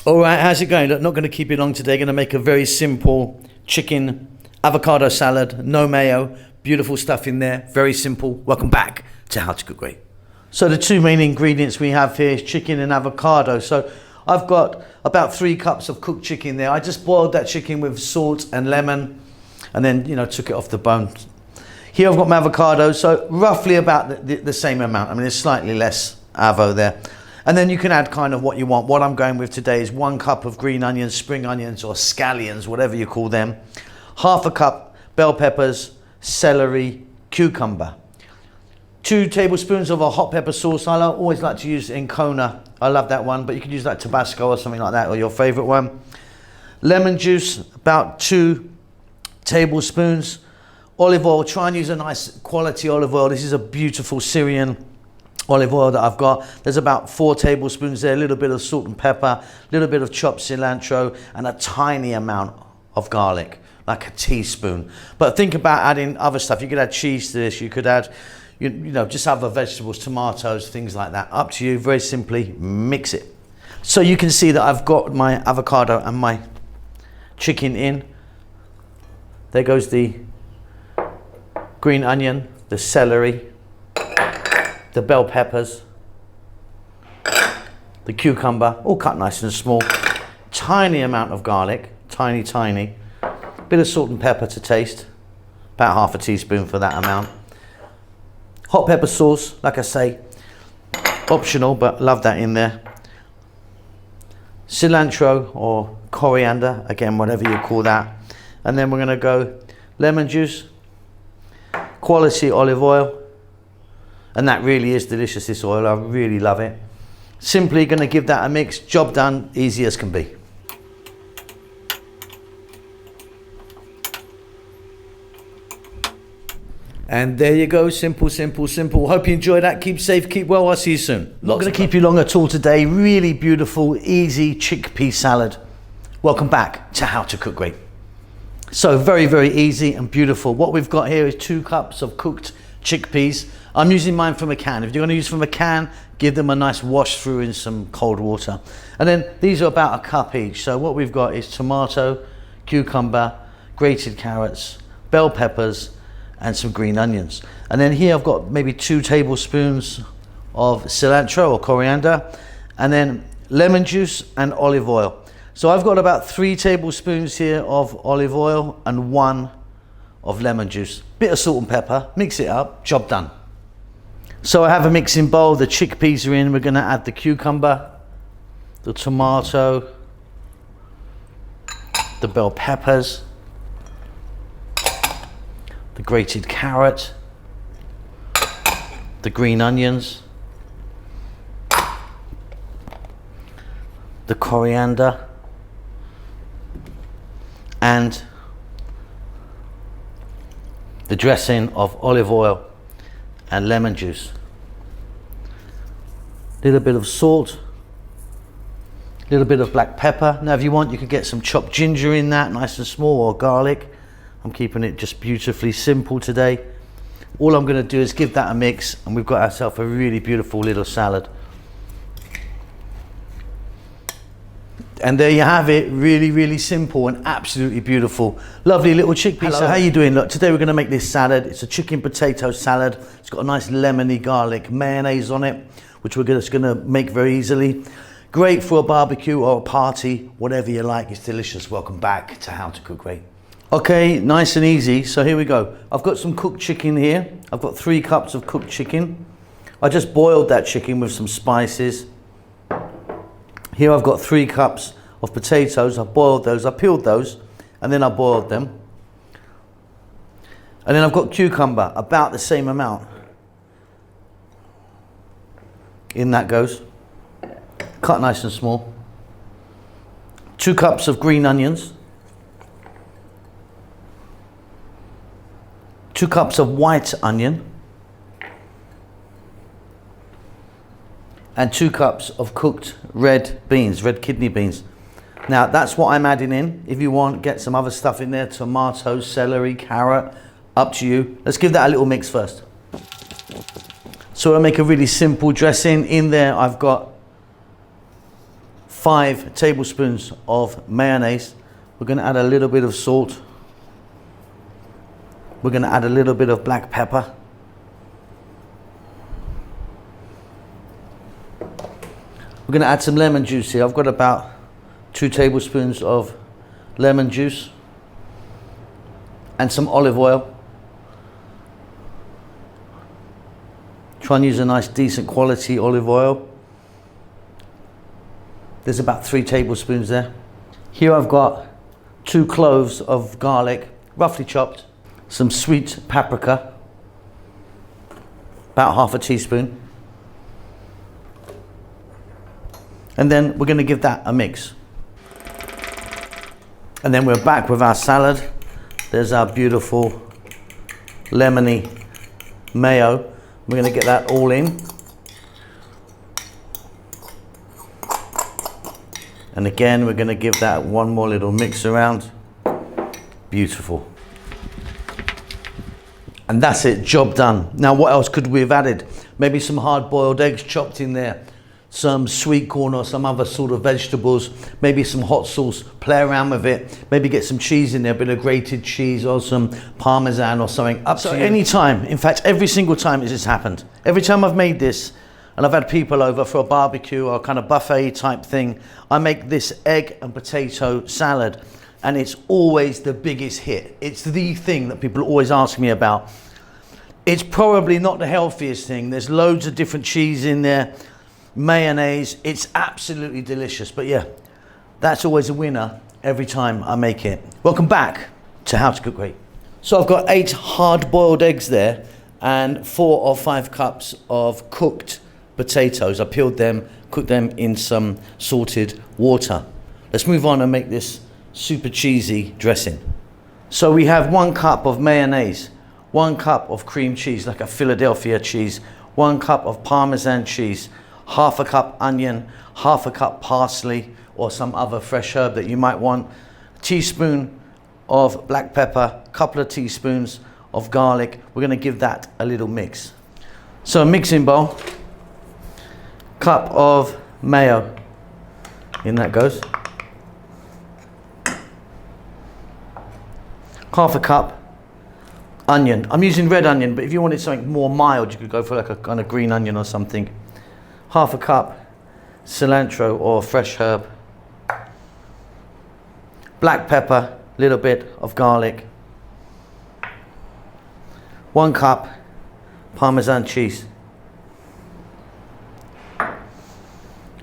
All right, how's it going? Look, not going to keep you long today. Going to make a very simple chicken avocado salad, no mayo, beautiful stuff in there, very simple. Welcome back to How to Cook Great. So the two main ingredients we have here is chicken and avocado. So I've got about 3 cups of cooked chicken there. I just boiled that chicken with salt and lemon and then, took it off the bone. Here I've got my avocado, so roughly about the same amount. I mean, there's slightly less avo there. And then you can add kind of what you want. What I'm going with today is 1 cup of green onions, spring onions or scallions, whatever you call them. Half a cup bell peppers, celery, cucumber. 2 tablespoons of a hot pepper sauce. I always like to use Encona. I love that one, but you can use like Tabasco or something like that, or your favorite one. Lemon juice, about 2 tablespoons. Olive oil, try and use a nice quality olive oil. This is a beautiful Syrian olive oil that I've got. There's about 4 tablespoons there, a little bit of salt and pepper, a little bit of chopped cilantro, and a tiny amount of garlic, like a teaspoon. But think about adding other stuff. You could add cheese to this, you could add, just other vegetables, tomatoes, things like that. Up to you, very simply, mix it. So you can see that I've got my avocado and my chicken in. There goes the green onion, the celery, the bell peppers, the cucumber, all cut nice and small. Tiny amount of garlic, tiny. Bit of salt and pepper to taste, about half a teaspoon for that amount. Hot pepper sauce, like I say, optional, but love that in there. Cilantro or coriander, again, whatever you call that. And then we're gonna go lemon juice, quality olive oil, and that really is delicious, this oil. I really love it. Simply going to give that a mix. Job done, easy as can be. And there you go, simple. Hope you enjoyed that. Keep safe, keep well. I'll see you soon. Not going to keep you long at all today. Really beautiful, easy chickpea salad. Welcome back to How to Cook Great. So very easy and beautiful. What we've got here is 2 cups of cooked chickpeas. I'm using mine from a can. If you're going to use from a can, give them a nice wash through in some cold water. And then these are about a cup each. So what we've got is tomato, cucumber, grated carrots, bell peppers, and some green onions. And then here I've got maybe 2 tablespoons of cilantro or coriander, and then lemon juice and olive oil. So I've got about 3 tablespoons here of olive oil and 1 of lemon juice. Bit of salt and pepper, mix it up, job done. So I have a mixing bowl, the chickpeas are in, we're gonna add the cucumber, the tomato, the bell peppers, the grated carrot, the green onions, the coriander, and the dressing of olive oil and lemon juice. Little bit of salt, little bit of black pepper. Now if you want, you can get some chopped ginger in that, nice and small, or garlic. I'm keeping it just beautifully simple today. All I'm going to do is give that a mix, and we've got ourselves a really beautiful little salad. And there you have it, really simple and absolutely beautiful. Lovely little chickpea. So how you doing? Look, today we're gonna make this salad. It's a chicken potato salad. It's got a nice lemony garlic mayonnaise on it, which we're just gonna make very easily. Great for a barbecue or a party, whatever you like, it's delicious. Welcome back to How to Cook Great. Okay, nice and easy, so here we go. I've got some cooked chicken here. I've got 3 cups of cooked chicken. I just boiled that chicken with some spices. Here I've got 3 cups of potatoes. I boiled those, I peeled those, and then I boiled them. And then I've got cucumber, about the same amount. In that goes. Cut nice and small. 2 cups of green onions. 2 cups of white onion. And 2 cups of cooked red beans, red kidney beans. Now that's what I'm adding in. If you want, get some other stuff in there, tomatoes, celery, carrot, up to you. Let's give that a little mix first. So I'll make a really simple dressing. In there I've got 5 tablespoons of mayonnaise. We're going to add a little bit of salt. We're going to add a little bit of black pepper. We're going to add some lemon juice here. I've got about 2 tablespoons of lemon juice and some olive oil. Try and use a nice decent quality olive oil. There's about 3 tablespoons there. Here I've got 2 cloves of garlic, roughly chopped. Some sweet paprika, about half a teaspoon. And then we're going to give that a mix. And then we're back with our salad. There's our beautiful lemony mayo. We're going to get that all in. And again, we're going to give that one more little mix around. Beautiful. And that's it, job done. Now what else could we have added? Maybe some hard-boiled eggs chopped in there, some sweet corn or some other sort of vegetables, maybe some hot sauce, play around with it, maybe get some cheese in there, a bit of grated cheese or some Parmesan or something, up to you. Any time, in fact, every single time this has happened. Every time I've made this, and I've had people over for a barbecue or a kind of buffet type thing, I make this egg and potato salad, and it's always the biggest hit. It's the thing that people always ask me about. It's probably not the healthiest thing. There's loads of different cheese in there, mayonnaise. It's absolutely delicious. But yeah, that's always a winner every time I make it. Welcome back to How to Cook Great. So I've got 8 hard-boiled eggs there and 4 or 5 cups of cooked potatoes. I peeled them, cooked them in some salted water. Let's move on and make this super cheesy dressing. So we have 1 cup of mayonnaise, 1 cup of cream cheese, like a Philadelphia cheese, 1 cup of Parmesan cheese, half a cup onion, half a cup parsley or some other fresh herb that you might want, a teaspoon of black pepper, a couple of teaspoons of garlic. We're going to give that a little mix. So a mixing bowl, cup of mayo, in that goes. Half a cup onion. I'm using red onion, but if you wanted something more mild, you could go for like a kind of green onion or something. Half a cup cilantro or fresh herb. Black pepper, little bit of garlic. 1 cup Parmesan cheese.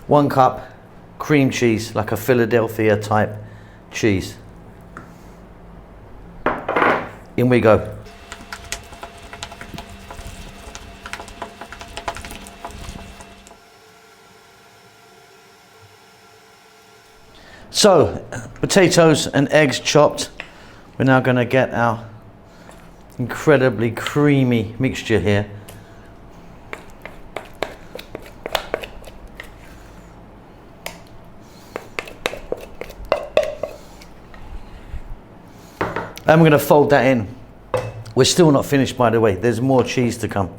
1 cup cream cheese, like a Philadelphia type cheese. In we go. So, potatoes and eggs chopped. We're now going to get our incredibly creamy mixture here. And we're going to fold that in. We're still not finished, by the way. There's more cheese to come.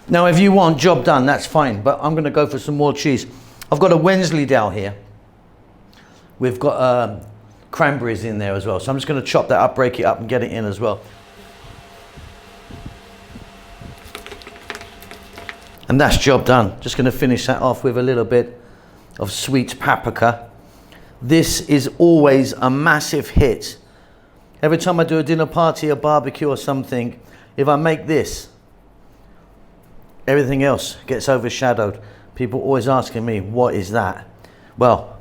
Now, if you want job done, that's fine, but I'm going to go for some more cheese. I've got a Wensleydale here. We've got cranberries in there as well. So I'm just going to chop that up, break it up and get it in as well. And that's job done. Just going to finish that off with a little bit of sweet paprika. This is always a massive hit. Every time I do a dinner party, a barbecue or something, if I make this, everything else gets overshadowed. People always asking me, what is that? Well,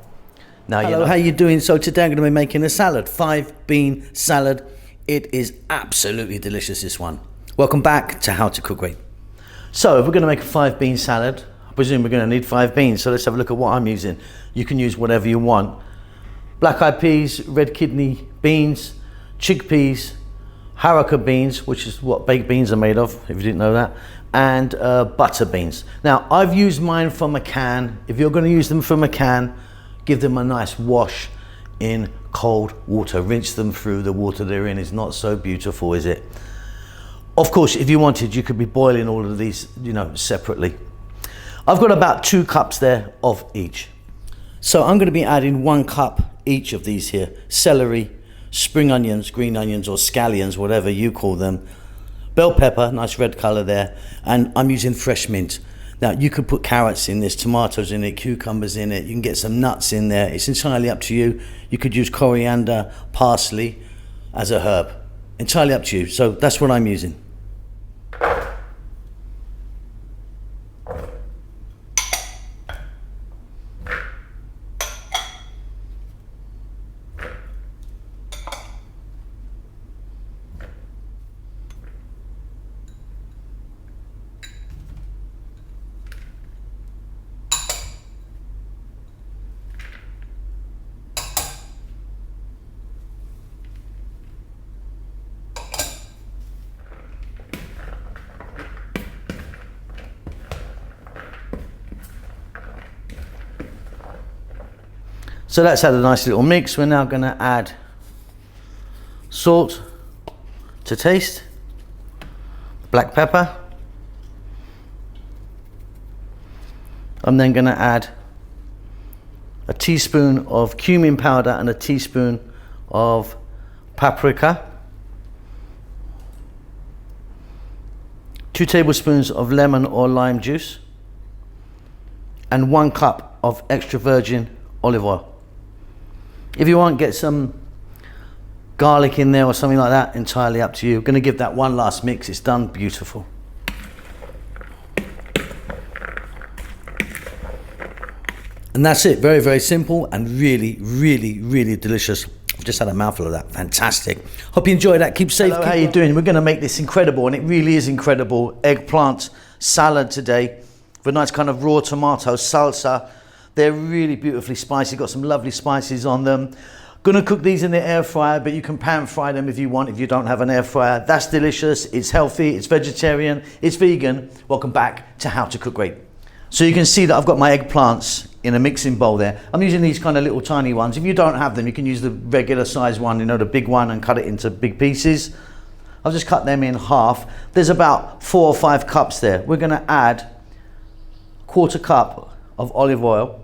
now you know. How you doing? So today I'm going to be making a salad, 5-bean salad. It is absolutely delicious, this one. Welcome back to How to Cook Great. So if we're going to make a 5-bean salad, I presume we're going to need 5 beans. So let's have a look at what I'm using. You can use whatever you want. Black-eyed peas, red kidney beans, chickpeas, haricot beans, which is what baked beans are made of, if you didn't know that, and butter beans. Now, I've used mine from a can. If you're going to use them from a can, give them a nice wash in cold water. Rinse them through. The water they're in is not so beautiful, is it? Of course, if you wanted, you could be boiling all of these, you know, separately. I've got about 2 cups there of each. So I'm going to be adding 1 cup each of these here. Celery, spring onions, green onions, or scallions, whatever you call them. Bell pepper, nice red color there. And I'm using fresh mint. Now you could put carrots in this, tomatoes in it, cucumbers in it. You can get some nuts in there. It's entirely up to you. You could use coriander, parsley as a herb. Entirely up to you. So that's what I'm using. So that's had a nice little mix. We're now going to add salt to taste, black pepper. I'm then going to add a teaspoon of cumin powder and a teaspoon of paprika, 2 tablespoons of lemon or lime juice, and 1 cup of extra virgin olive oil. If you want, get some garlic in there or something like that, entirely up to you. I'm going to give that one last mix. It's done beautiful. And that's it. Very, very simple and really, really, really delicious. I've just had a mouthful of that. Fantastic. Hope you enjoyed that. Keep safe. Hello, how you doing? We're going to make this incredible, and it really is incredible, eggplant salad today with a nice kind of raw tomato salsa. They're really beautifully spicy, got some lovely spices on them. Gonna cook these in the air fryer, but you can pan fry them if you want, if you don't have an air fryer. That's delicious, it's healthy, it's vegetarian, it's vegan. Welcome back to How to Cook Great. So you can see that I've got my eggplants in a mixing bowl there. I'm using these kind of little tiny ones. If you don't have them, you can use the regular size one, you know, the big one, and cut it into big pieces. I've just cut them in half. There's about 4 or 5 cups there. We're gonna add 1/4 cup of olive oil.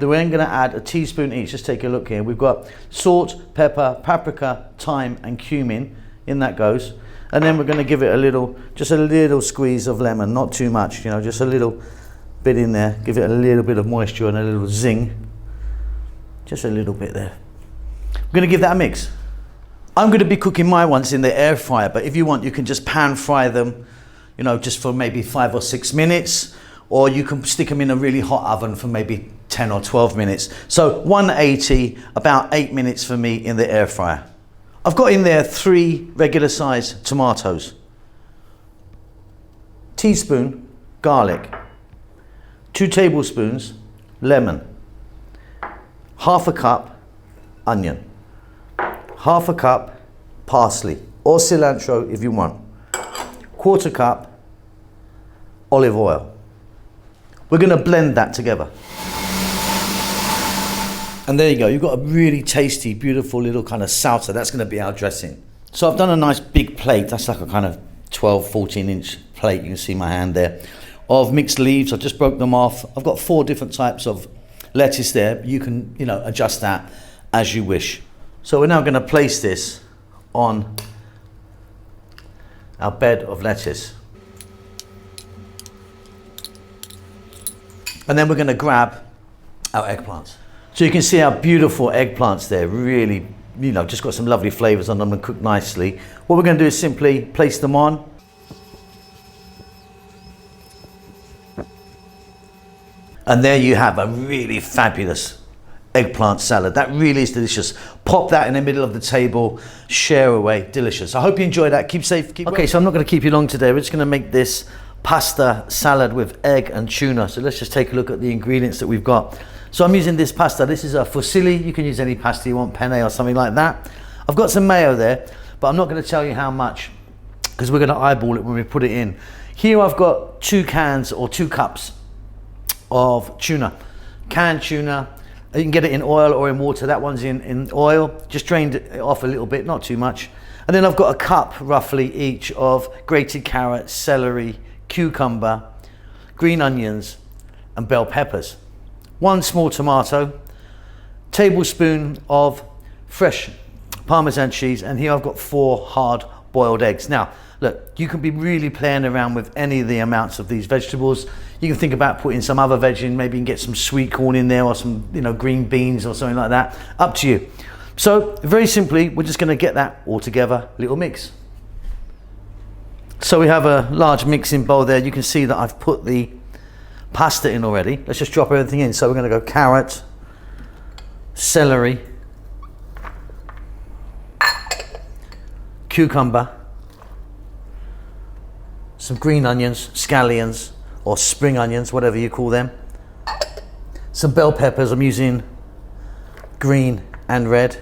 Then we're then going to add a teaspoon each. Just take a look here. We've got salt, pepper, paprika, thyme, and cumin. In that goes. And then we're going to give it a little, just a little squeeze of lemon, not too much, you know, just a little bit in there. Give it a little bit of moisture and a little zing. Just a little bit there. We're going to give that a mix. I'm going to be cooking my ones in the air fryer, but if you want, you can just pan fry them, you know, just for maybe 5 or 6 minutes. Or you can stick them in a really hot oven for maybe 10 or 12 minutes. So 180, about 8 minutes for me in the air fryer. I've got in there 3 regular size tomatoes, teaspoon garlic, 2 tablespoons lemon, 1/2 cup onion, 1/2 cup parsley or cilantro if you want, 1/4 cup olive oil. We're going to blend that together. And there you go. You've got a really tasty, beautiful little kind of salsa. That's going to be our dressing. So I've done a nice big plate. That's like a kind of 12, 14 inch plate. You can see my hand there. Of mixed leaves. I just broke them off. I've got 4 different types of lettuce there. You can, you know, adjust that as you wish. So we're now going to place this on our bed of lettuce. And then we're going to grab our eggplants. So you can see our beautiful eggplants there, really, you know, just got some lovely flavors on them and cooked nicely. What we're going to do is simply place them on. And there you have a really fabulous eggplant salad. That really is delicious. Pop that in the middle of the table, share away, delicious. I hope you enjoy that. Keep safe. Okay, so I'm not going to keep you long today. We're just going to make this pasta salad with egg and tuna. So let's just take a look at the ingredients that we've got. So I'm using this pasta. This is a fusilli. You can use any pasta you want, penne or something like that. I've got some mayo there, but I'm not going to tell you how much because we're going to eyeball it when we put it in. Here I've got 2 cans or 2 cups of tuna. Canned tuna. You can get it in oil or in water. That one's in oil. Just drained it off a little bit, not too much. And then I've got a cup roughly each of grated carrots, celery, cucumber, green onions, and bell peppers, 1 small tomato, tablespoon of fresh Parmesan cheese, and here I've got 4 hard boiled eggs. Now, look, you can be really playing around with any of the amounts of these vegetables. You can think about putting some other veg in, maybe you can get some sweet corn in there or some, green beans or something like that. Up to you. So, very simply, we're just gonna get that all together, little mix. So we have a large mixing bowl there. You can see that I've put the pasta in already. Let's just drop everything in. So we're gonna go carrot, celery, cucumber, some green onions, scallions, or spring onions, whatever you call them. Some bell peppers, I'm using green and red.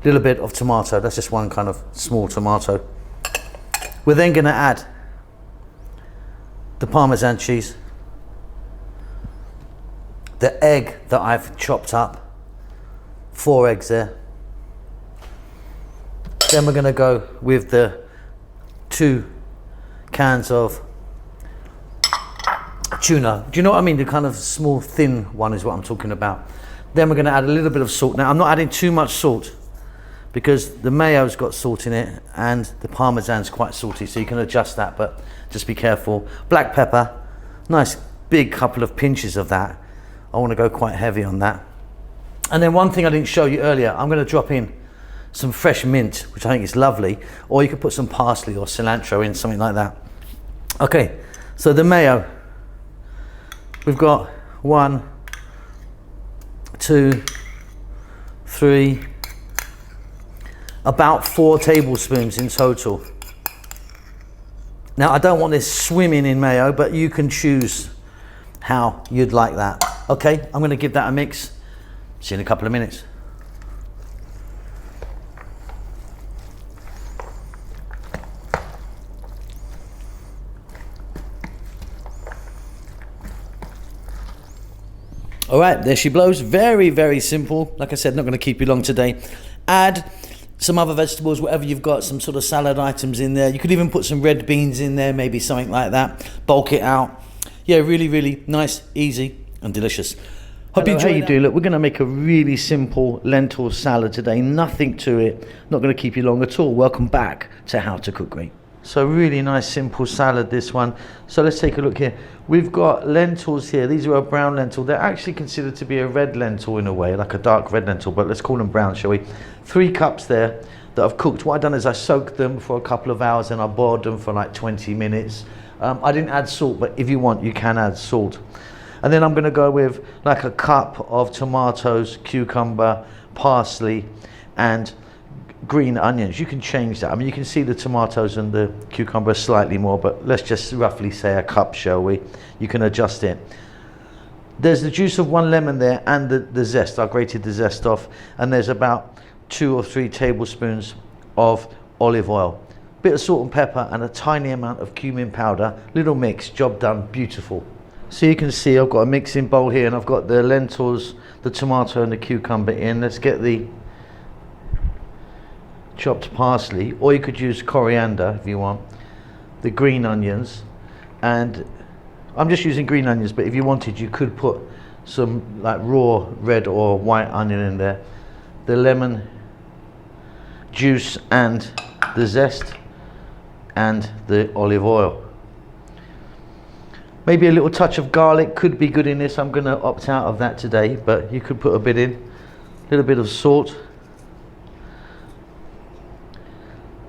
Little bit of tomato, that's just 1 kind of small tomato. We're then gonna add the Parmesan cheese, the egg that I've chopped up, 4 eggs there. Then we're gonna go with the 2 cans of tuna. Do you know what I mean? The kind of small, thin one is what I'm talking about. Then we're gonna add a little bit of salt. Now, I'm not adding too much salt because the mayo's got salt in it and the Parmesan's quite salty, so you can adjust that, but just be careful. Black pepper, nice big couple of pinches of that. I wanna go quite heavy on that. And then one thing I didn't show you earlier, I'm gonna drop in some fresh mint, which I think is lovely, or you could put some parsley or cilantro in, something like that. Okay, so the mayo, we've got 1, 2, 3, about 4 tablespoons in total. Now, I don't want this swimming in mayo, but you can choose how you'd like that. Okay, I'm gonna give that a mix. See you in a couple of minutes. All right, there she blows. Very, very simple. Like I said, not going to keep you long today. Add some other vegetables, whatever you've got, some sort of salad items in there. You could even put some red beans in there, maybe something like that. Bulk it out. Yeah, really, really nice, easy, and delicious. Hope you enjoy. How you do? Look, we're going to make a really simple lentil salad today. Nothing to it. Not going to keep you long at all. Welcome back to How to Cook Great. So really nice simple salad, this one. So let's take a look here. We've got lentils here. These are a brown lentil. They're actually considered to be a red lentil in a way, like a dark red lentil, but let's call them brown, shall we? 3 cups there that I've cooked. What I've done is I soaked them for a couple of hours and I boiled them for like 20 minutes. I didn't add salt, but if you want, you can add salt. And then I'm gonna go with like a cup of tomatoes, cucumber, parsley, and green onions. You can change that. I mean, you can see the tomatoes and the cucumber slightly more, but let's just roughly say a cup, shall we? You can adjust it. There's the juice of 1 lemon there and the zest. I grated the zest off, and there's about 2 or 3 tablespoons of olive oil. Bit of salt and pepper and a tiny amount of cumin powder. Little mix, job done, beautiful. So you can see I've got a mixing bowl here and I've got the lentils, the tomato and the cucumber in. Let's get the chopped parsley, or you could use coriander if you want, the green onions, and I'm just using green onions, but if you wanted you could put some like raw red or white onion in there, the lemon juice and the zest and the olive oil. Maybe a little touch of garlic could be good in this. I'm going to opt out of that today, but you could put a bit in. A little bit of salt,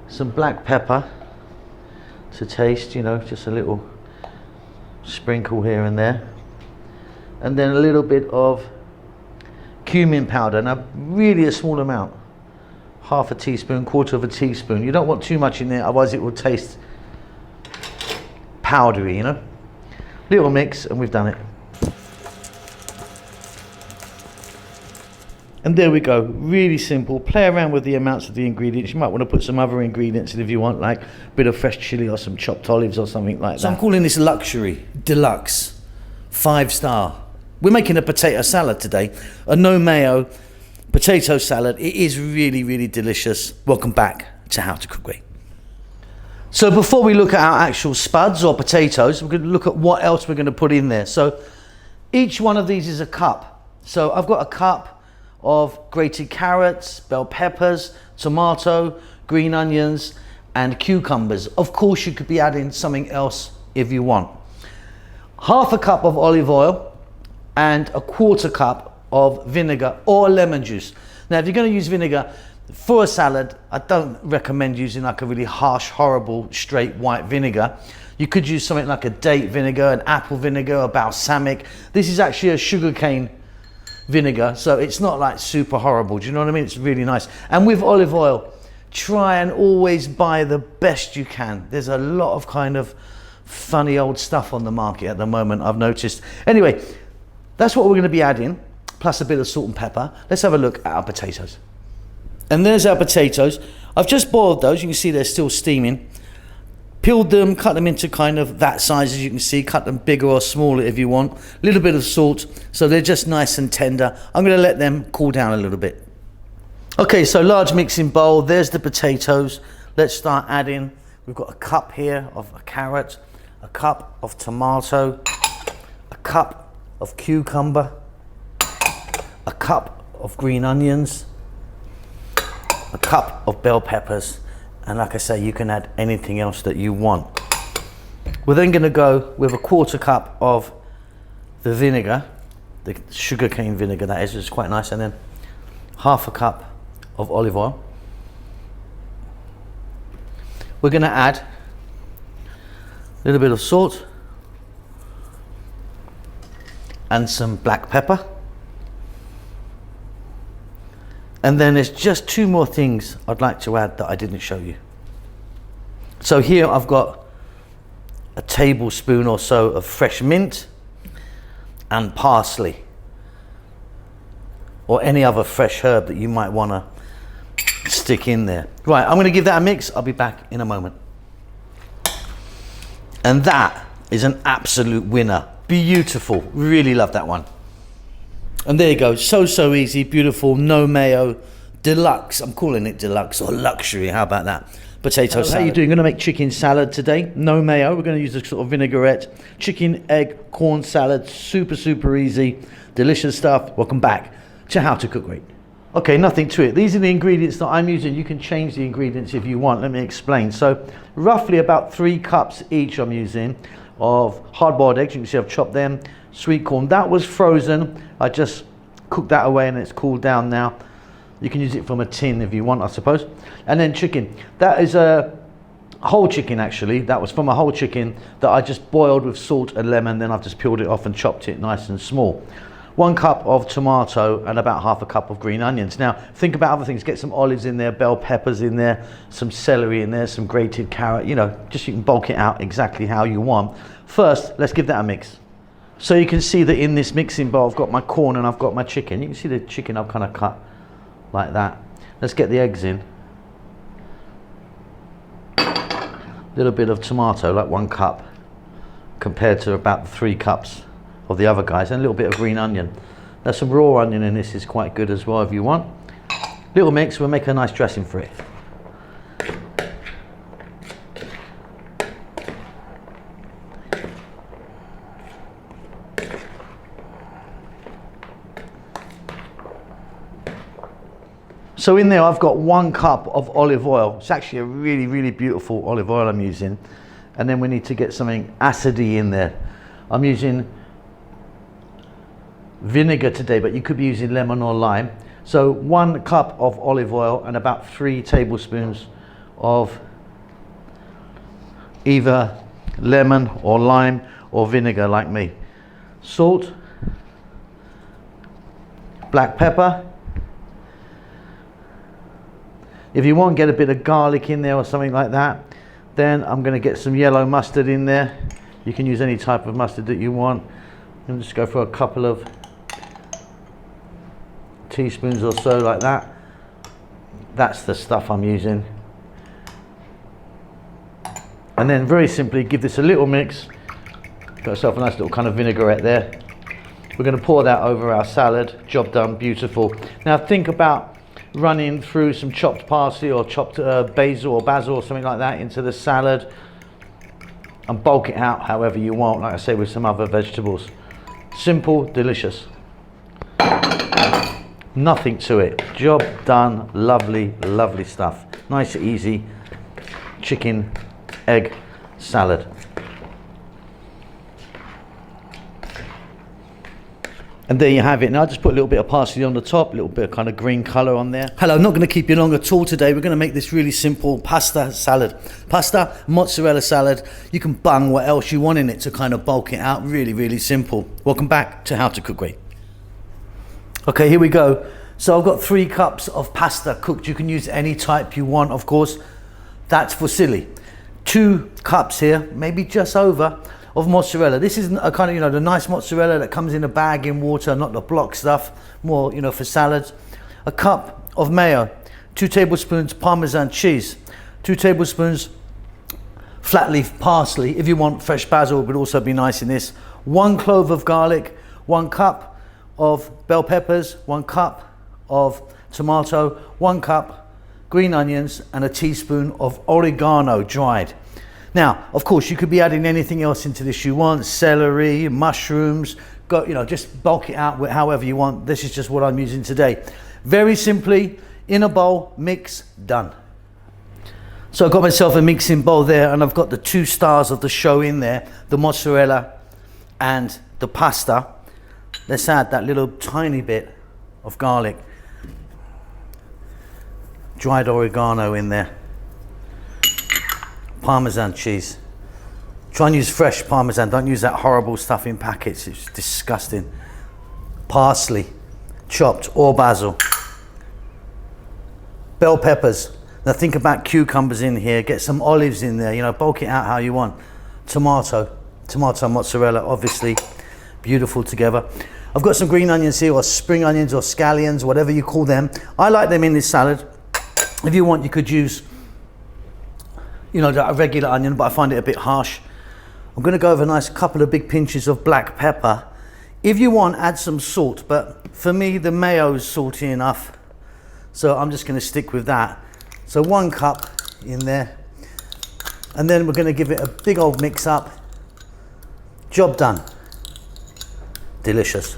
some black pepper to taste, you know, just a little sprinkle here and there, and then a little bit of cumin powder. Now really a small amount, half a teaspoon, quarter of a teaspoon. You don't want too much in there, otherwise it will taste powdery, you know. Little mix and we've done it. And there we go, really simple. Play around with the amounts of the ingredients. You might want to put some other ingredients in if you want, like a bit of fresh chili or some chopped olives or something like that. So I'm calling this luxury, deluxe, 5-star. We're making a potato salad today, a no mayo potato salad. It is really, really delicious. Welcome back to How to Cook Great. So before we look at our actual spuds or potatoes, we're going to look at what else we're going to put in there. So each one of these is a cup. So I've got a cup of grated carrots, bell peppers, tomato, green onions, and cucumbers. Of course, you could be adding something else if you want. Half a cup of olive oil and a quarter cup of vinegar or lemon juice. Now, if you're going to use vinegar for a salad, I don't recommend using like a really harsh, horrible, straight white vinegar. You could use something like a date vinegar, an apple vinegar, a balsamic. This is actually a sugarcane vinegar, so it's not like super horrible. Do you know what I mean? It's really nice. And with olive oil, try and always buy the best you can. There's a lot of kind of funny old stuff on the market at the moment, I've noticed. Anyway, that's what we're going to be adding, plus a bit of salt and pepper. Let's have a look at our potatoes. And there's our potatoes. I've just boiled those. You can see they're still steaming. Peeled them, cut them into kind of that size, as you can see. Cut them bigger or smaller if you want. A little bit of salt, so they're just nice and tender. I'm going to let them cool down a little bit. Okay, so large mixing bowl. There's the potatoes. Let's start adding. We've got a cup here of a carrot, a cup of tomato, a cup of cucumber, a cup of green onions, a cup of bell peppers, and like I say, you can add anything else that you want. We're then going to go with a quarter cup of the vinegar, the sugarcane vinegar that is, it's quite nice, and then half a cup of olive oil. We're going to add a little bit of salt and some black pepper. And then there's just two more things I'd like to add that I didn't show you. So here I've got a tablespoon or so of fresh mint and parsley, or any other fresh herb that you might want to stick in there. Right, I'm going to give that a mix. I'll be back in a moment. And that is an absolute winner. Beautiful. Really love that one. And there you go, so easy, beautiful, no mayo, deluxe. I'm calling it deluxe or luxury, how about that? Potato salad. How you doing? I'm gonna make chicken salad today, no mayo. We're gonna use a sort of vinaigrette, chicken, egg, corn salad, super easy, delicious stuff. Welcome back to How to Cook Great. Okay, nothing to it. These are the ingredients that I'm using. You can change the ingredients if you want. Let me explain. So roughly about 3 cups each I'm using of hard-boiled eggs. You can see I've chopped them. Sweet corn, that was frozen. I just cooked that away and it's cooled down now. You can use it from a tin if you want, I suppose. And then chicken, that is a whole chicken actually. That was from a whole chicken that I just boiled with salt and lemon, then I've just peeled it off and chopped it nice and small. 1 cup of tomato and about half a cup of green onions. Now think about other things, get some olives in there, bell peppers in there, some celery in there, some grated carrot, you know, just you can bulk it out exactly how you want. First, let's give that a mix. So you can see that in this mixing bowl I've got my corn and I've got my chicken. You can see the chicken I've kind of cut like that. Let's get the eggs in. A little bit of tomato, like 1 cup, compared to about 3 cups of the other guys, and a little bit of green onion. There's some raw onion in this, is quite good as well if you want. Little mix, we'll make a nice dressing for it. So in there I've got 1 cup of olive oil. It's actually a really beautiful olive oil I'm using. And then we need to get something acidy in there. I'm using vinegar today, but you could be using lemon or lime. So 1 cup of olive oil and about 3 tablespoons of either lemon or lime or vinegar like me. Salt, black pepper. If you want, get a bit of garlic in there or something like that. Then I'm going to get some yellow mustard in there. You can use any type of mustard that you want. And just go for a couple of teaspoons or so like that. That's the stuff I'm using. And then very simply give this a little mix. Got yourself a nice little kind of vinaigrette there. We're going to pour that over our salad. Job done, beautiful. Now think about running through some chopped parsley or chopped basil or something like that into the salad, and bulk it out however you want, like I say, with some other vegetables. Simple, delicious. Nothing to it. Job done. Lovely, lovely stuff. Nice, easy chicken egg salad. And there you have it. Now just put a little bit of parsley on the top, a little bit of kind of green colour on there. Hello, I'm not going to keep you long at all today. We're going to make this really simple pasta salad. Pasta, mozzarella salad. You can bung what else you want in it to kind of bulk it out. Really, really simple. Welcome back to How to Cook Great. Okay, here we go. So I've got 3 cups of pasta cooked. You can use any type you want, of course. That's for silly. 2 cups here, maybe just over, of mozzarella. This is a kind of, you know, the nice mozzarella that comes in a bag in water, not the block stuff, more, you know, for salads. A cup of mayo, 2 tablespoons Parmesan cheese, 2 tablespoons flat leaf parsley. If you want fresh basil, it would also be nice in this. 1 clove of garlic, 1 cup of bell peppers, 1 cup of tomato, 1 cup green onions, and a teaspoon of oregano dried. Now, of course, you could be adding anything else into this you want, celery, mushrooms, you know, just bulk it out however you want. This is just what I'm using today. Very simply, in a bowl, mix, done. So I've got myself a mixing bowl there, and I've got the 2 stars of the show in there, the mozzarella and the pasta. Let's add that little tiny bit of garlic, dried oregano in there. Parmesan cheese. Try and use fresh Parmesan. Don't use that horrible stuff in packets. It's disgusting. Parsley, chopped, or basil. Bell peppers. Now think about cucumbers in here. Get some olives in there. You know, bulk it out how you want. Tomato mozzarella, obviously. Beautiful together. I've got some green onions here, or spring onions, or scallions, whatever you call them. I like them in this salad. If you want, you could use, you know, a regular onion, but I find it a bit harsh. I'm going to go over a nice couple of big pinches of black pepper. If you want, add some salt, but for me, the mayo is salty enough, so I'm just going to stick with that. So 1 cup in there, and then we're going to give it a big old mix up. Job done. Delicious.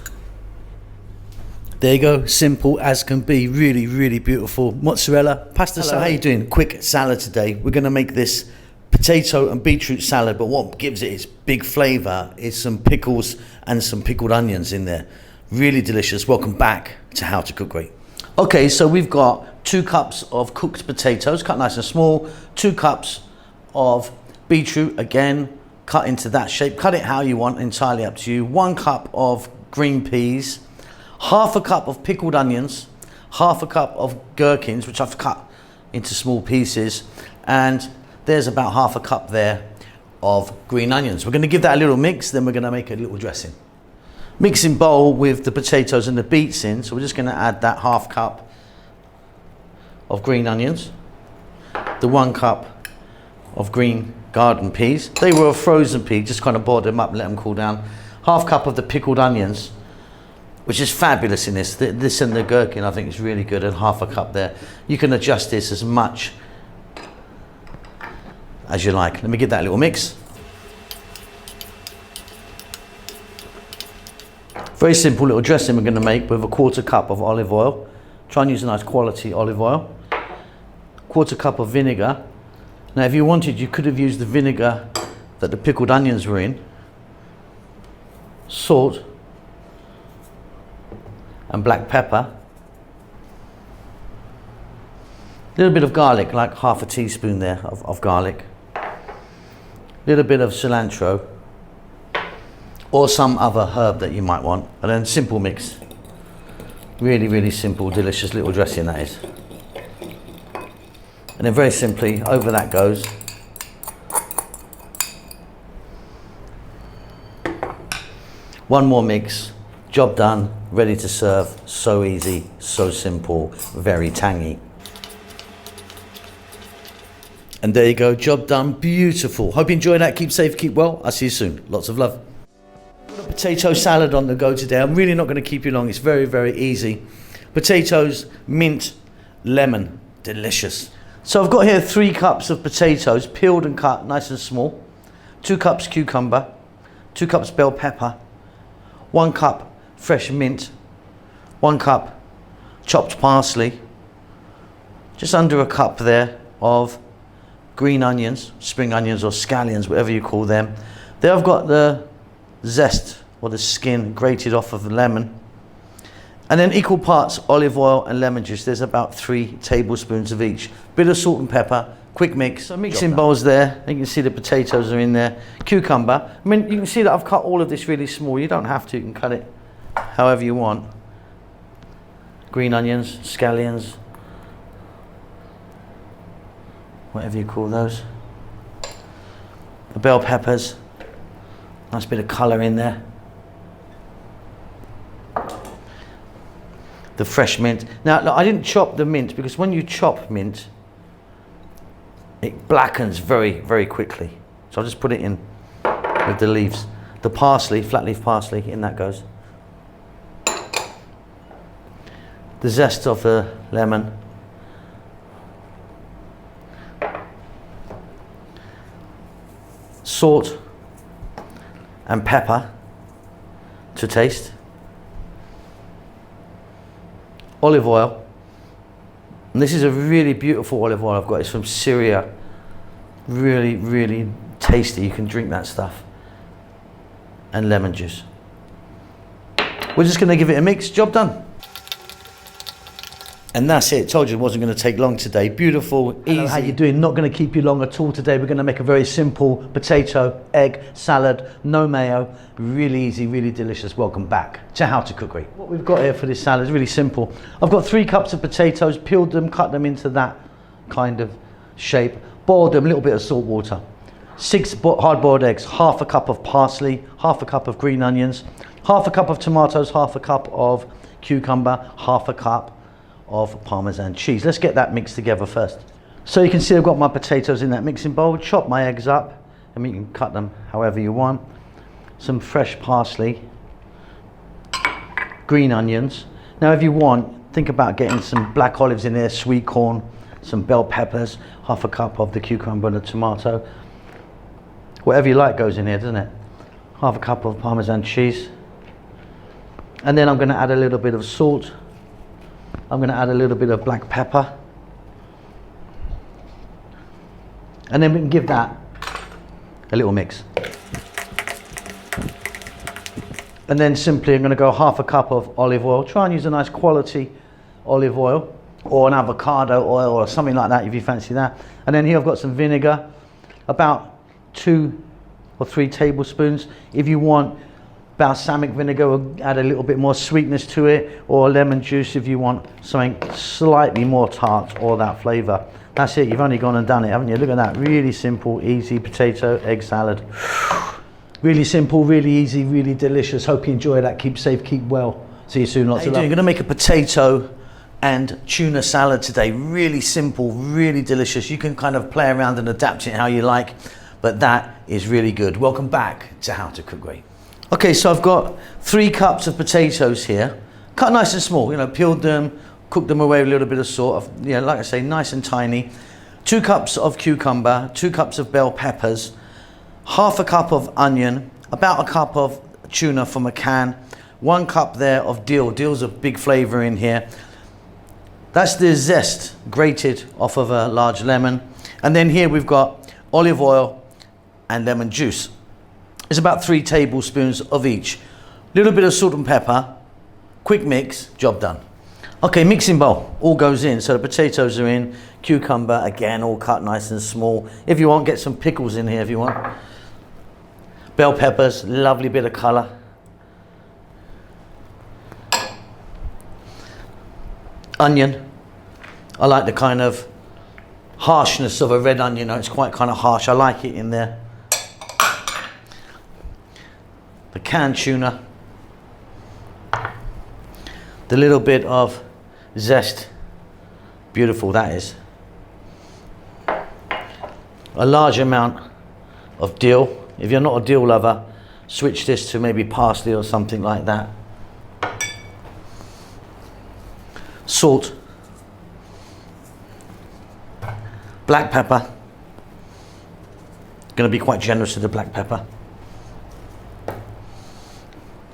There you go, simple as can be, really, really beautiful. Mozzarella, pasta salad. How you doing? Quick salad today. We're gonna make this potato and beetroot salad, but what gives it its big flavor is some pickles and some pickled onions in there. Really delicious. Welcome back to How to Cook Great. Okay, so we've got 2 cups of cooked potatoes, cut nice and small, 2 cups of beetroot, again, cut into that shape. Cut it how you want, entirely up to you. 1 cup of green peas, half a cup of pickled onions, half a cup of gherkins, which I've cut into small pieces, and there's about half a cup there of green onions. We're going to give that a little mix, then we're going to make a little dressing. Mixing bowl with the potatoes and the beets in, so we're just going to add that half cup of green onions, the 1 cup of green garden peas. They were a frozen pea, just kind of boiled them up and let them cool down. Half cup of the pickled onions, which is fabulous in this. This and the gherkin I think is really good, and half a cup there. You can adjust this as much as you like. Let me give that a little mix. Very simple little dressing we're going to make with a 1/4 cup of olive oil. Try and use a nice quality olive oil. 1/4 cup of vinegar. Now if you wanted, you could have used the vinegar that the pickled onions were in. Salt and black pepper. A little bit of garlic, like half a teaspoon there of garlic. A little bit of cilantro, or some other herb that you might want. And then simple mix. Really, really simple, delicious little dressing that is. And then very simply, over that goes. One more mix, job done, ready to serve. So easy, so simple, very tangy. And there you go, job done, beautiful. Hope you enjoyed that, keep safe, keep well. I'll see you soon, lots of love. Got a potato salad on the go today. I'm really not going to keep you long, it's very, very easy. Potatoes, mint, lemon, delicious. So I've got here 3 cups of potatoes, peeled and cut nice and small, 2 cups cucumber, 2 cups bell pepper, 1 cup fresh mint, 1 cup chopped parsley, just under a cup there of green onions, spring onions or scallions, whatever you call them. There I've got the zest or the skin grated off of the lemon. And then equal parts olive oil and lemon juice. There's about 3 tablespoons of each. Bit of salt and pepper, quick mix. So mixing bowls there. You can see the potatoes are in there. Cucumber. I mean, you can see that I've cut all of this really small. You don't have to, you can cut it however you want. Green onions, scallions, whatever you call those. The bell peppers. Nice bit of colour in there. The fresh mint. Now, look, I didn't chop the mint because when you chop mint, it blackens very, very quickly. So I'll just put it in with the leaves. The parsley, flat leaf parsley, in that goes. The zest of the lemon. Salt and pepper to taste. Olive oil, and this is a really beautiful olive oil I've got. It's from Syria. Really, really tasty. You can drink that stuff. And lemon juice. We're just going to give it a mix. Job done. And that's it. Told you it wasn't going to take long today. Beautiful, easy. Hello, how you doing? Not going to keep you long at all today. We're going to make a very simple potato, egg, salad, no mayo. Really easy, really delicious. Welcome back to How to Cook Great. What we've got here for this salad is really simple. I've got 3 cups of potatoes, peeled them, cut them into that kind of shape, boiled them, a little bit of salt water. 6 hard-boiled eggs, half a cup of parsley, half a cup of green onions, half a cup of tomatoes, half a cup of cucumber, half a cup of Parmesan cheese. Let's get that mixed together first. So you can see I've got my potatoes in that mixing bowl, chop my eggs up. I mean, you can cut them however you want. Some fresh parsley, green onions. Now if you want, think about getting some black olives in there, sweet corn, some bell peppers, half a cup of the cucumber and the tomato. Whatever you like goes in here, doesn't it? Half a cup of Parmesan cheese. And then I'm going to add a little bit of salt. I'm going to add a little bit of black pepper. And then we can give that a little mix. And then simply I'm going to go half a cup of olive oil. Try and use a nice quality olive oil or an avocado oil or something like that if you fancy that. And then here I've got some vinegar, about 2 or 3 tablespoons. If you want balsamic vinegar, will add a little bit more sweetness to it, or lemon juice if you want something slightly more tart or that flavour. That's it, you've only gone and done it, haven't you? Look at that, really simple, easy potato, egg salad. Really simple, really easy, really delicious. Hope you enjoy that. Keep safe, keep well. See you soon, lots of love. I'm going to make a potato and tuna salad today. Really simple, really delicious. You can kind of play around and adapt it how you like, but that is really good. Welcome back to How to Cook Great. Okay, so I've got 3 cups of potatoes here, cut nice and small, you know, peeled them, cooked them away with a little bit of salt, you know, like I say, nice and tiny. 2 cups of cucumber, 2 cups of bell peppers, half a cup of onion, about a cup of tuna from a can, 1 cup there of dill. Dill's a big flavour in here. That's the zest grated off of a large lemon. And then here we've got olive oil and lemon juice. It's about 3 tablespoons of each. Little bit of salt and pepper, quick mix, job done. Okay, mixing bowl, all goes in. So the potatoes are in, cucumber, again, all cut nice and small. If you want, get some pickles in here if you want. Bell peppers, lovely bit of colour. Onion, I like the kind of harshness of a red onion. It's quite kind of harsh, I like it in there. The canned tuna, the little bit of zest, beautiful that is. A large amount of dill. If you're not a dill lover, switch this to maybe parsley or something like that. Salt, Black pepper. Going to be quite generous with the black pepper.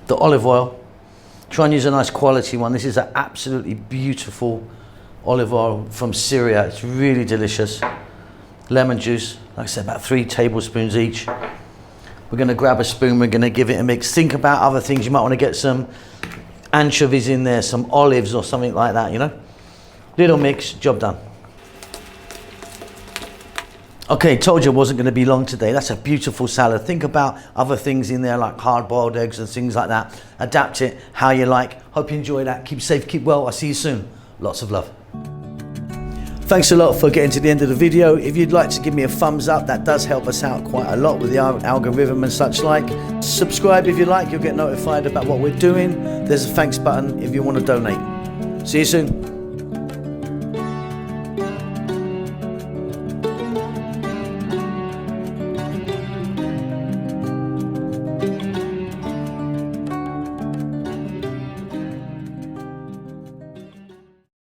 The olive oil. Try and use a nice quality one. This is an absolutely beautiful olive oil from Syria. It's really delicious. Lemon juice, like I said, about 3 tablespoons each. We're going to grab a spoon, we're going to give it a mix. Think about other things. You might want to get some anchovies in there, some olives or something like that, you know. Little mix, job done. Okay, told you it wasn't going to be long today. That's a beautiful salad. Think about other things in there like hard-boiled eggs and things like that. Adapt it how you like. Hope you enjoy that. Keep safe, keep well. I'll see you soon. Lots of love. Thanks a lot for getting to the end of the video. If you'd like to give me a thumbs up, that does help us out quite a lot with the algorithm and such like. Subscribe if you like. You'll get notified about what we're doing. There's a thanks button if you want to donate. See you soon.